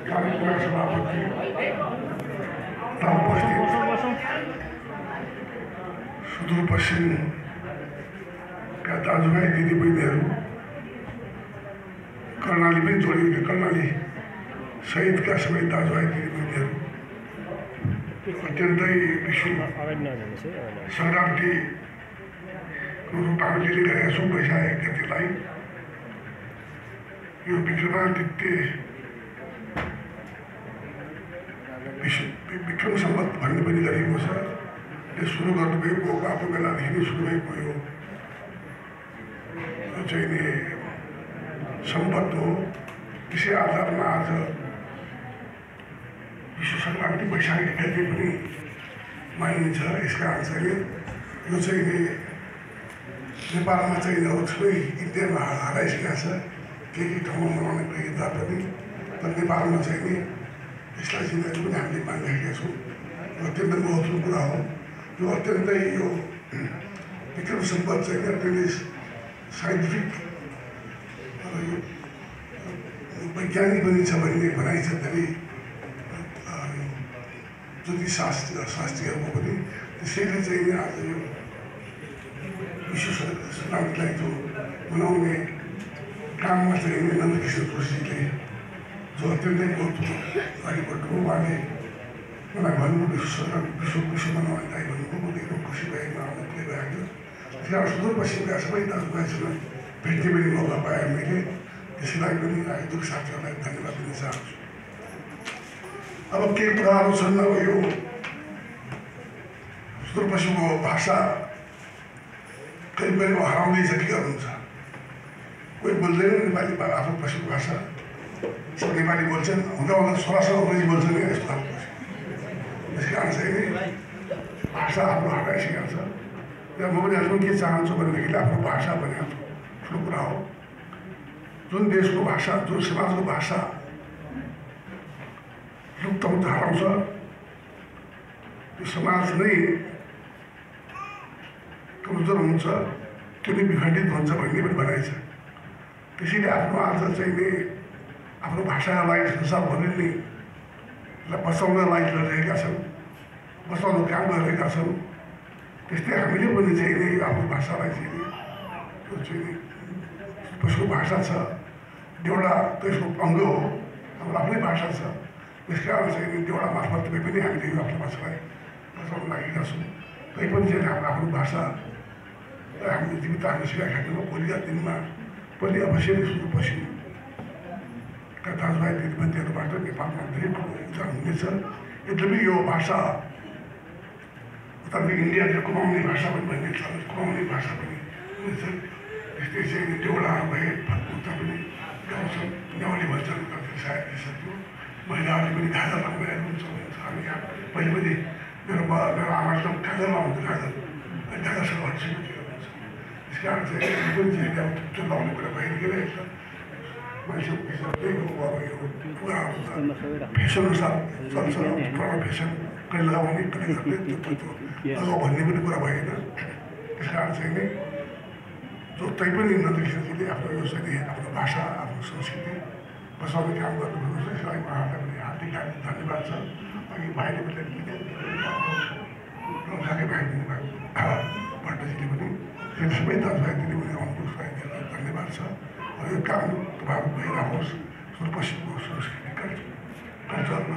कार्यक्रम सभापति उपस्थित सुदूरपश्चिमका दाजुभाइ दिदीबहिनीहरू, कर्णाली पनि जोडिएका कर्णाली सहितका सबै दाजुभाइ दिदीबहिनीहरू, अत्यन्तै विश्व सङ्क्रान्तिको रूपमा हामीले गरेका छौँ। वैशाख 1 गतेलाई यो विक्रम सम्वत भन्ने पनि गरिएको छ। त्यो सुरु गर्नुभएको बाबु बेलादेखि नै सुरु भएको यो चाहिँ नि सम्पत हो। त्यसै आधारमा आज विश्व सङ्क्रान्ति वैशाख 1 गते पनि मानिन्छ। यसका कारण चाहिँ यो चाहिँ नि नेपालमा चाहिँ अब थुप्रै इन्डियामा हराइसकेको छ, केही ठाउँमा मनाउने गरिए तापनि, तर नेपालमा चाहिँ नि यसलाई चाहिँ पनि हामीले मानिराखेका छौँ। अत्यन्तै महत्त्वपूर्ण कुरा हो। यो अत्यन्तै यो विक्रम सम्पत चाहिँ अत्यन्तै साइन्टिफिक वैज्ञानिक पनि छ भन्ने भनाइ छ धेरै ज्योतिषशास्त्रीहरूको पनि। त्यसैले चाहिँ आज यो विश्व सङ्क्रान्तिलाई जो मनाउने काममा चाहिँ नन्दकिशोर जोशीले जो अत्यन्तै महत्त्वपूर्ण अगाडि बढ्नुभयो। उहाँले मलाई भन्नुभयो विश्व मनाउने दाइ भन्नुभयो। म धेरै खुसी भएको आउनु पुगेको आएको। त्यहाँ सुदूरपश्चिमका सबै दाजुभाइसँग भेट्ने पनि मौका पाएँ मैले। त्यसैलाई पनि आयोजक साथीहरूलाई धन्यवाद दिन चाहन्छु। अब केही कुराहरू छन्। अब यो सुदूरपश्चिमको भाषा कहीँ पनि हराउँदैछ कि गर्नुहुन्छ। कोही बोल्दैन नेपाली आफ्नो पश्चिम भाषा, सब नेपाली बोल्छन्। हुँदा हुँदा छोरासँग अङ्ग्रेजी बोल्छन् क्या, यस्तो खालको। त्यस कारण चाहिँ भाषा आफ्नो हराइसकेको छ। र म पनि आजकल के चाहन्छु भनेदेखि आफ्नो भाषा भने ठुलो कुरा हो। जुन देशको भाषा, जुन समाजको भाषा लुप्त हुन्छ, हराउँछ, त्यो समाज नै कमजोर हुन्छ, त्यो नै विखण्डित हुन्छ भन्ने पनि भनाइ छ। त्यसैले आफ्नो आज चाहिँ नि आफ्नो भाषालाई संसारभरि नै बचाउनलाई लडिरहेका छन्, बचाउन काम गरिरहेका छन्। त्यस्तै हामीले पनि चाहिँ नि आफ्नो भाषालाई चाहिँ त्यो चाहिँ त्यसको भाषा छ, देउडा त्यसको अङ्ग हो, हाम्रो आफ्नै भाषा छ। त्यस कारण चाहिँ देउडा मार्फत पनि हामीले आफ्नो भाषालाई बचाउन लागेका छौँ। तैपनि चाहिँ हाम्रो आफ्नो भाषा हामीले जीवित राख्न सिकाएका छैनौँ। भोलिका दिनमा पनि अवश्य नै सुदूरपश्चिमका दाजुभाइ दिदीबहिनीहरूबाट नेपालमा धेरै ठुलो योगदान हुनेछ। यद्यपि यो भाषा उताको इन्डियाले कुमाउने भाषा पनि भन्ने छ, कुमाउने भाषा पनि हुनेछ। त्यस्तै चाहिँ देउडा भए उता पनि गाउँछन्, नेवाली भन्छन्, सायद त्यसको महिलाहरूले पनि घाँजा लगाएर हुन्छ। हामी यहाँ पहिले पनि मेरो आमाले त घाँजा लगाउँथ्यो, घाँजासँग हट्छौँ हुन्छ। त्यस कारण चाहिँ पनि चाहिँ त्यो लाउने कुरा भइरहेको छ। मान्छेको त्यही हो। अब यो कुराहरू त फेसन अनुसार चल्छ, पुरानो फेसन कहिले लगाउने कहिले लगाऊ भन्ने पनि कुरा भएन। त्यस कारण चाहिँ नै जो तैपनि नन्दकिशोरजीले आफ्नो यो चाहिँ आफ्नो भाषा, आफ्नो संस्कृति बचाउने काम गर्नुभएको छ। यसलाई उहाँहरूलाई पनि हार्दिक हार्दिक धन्यवाद छ। अघि भाइले पनि रौथाके भाइ हुनुभएको भट्टजीले पनि सबै दाजुभाइ दिदीबहिनी आउनुभयो, धन्यवाद छ। यो काम तपाईँहरू भइरहोस्। सुदूरपश्चिमको संस्कृति कल्चरमा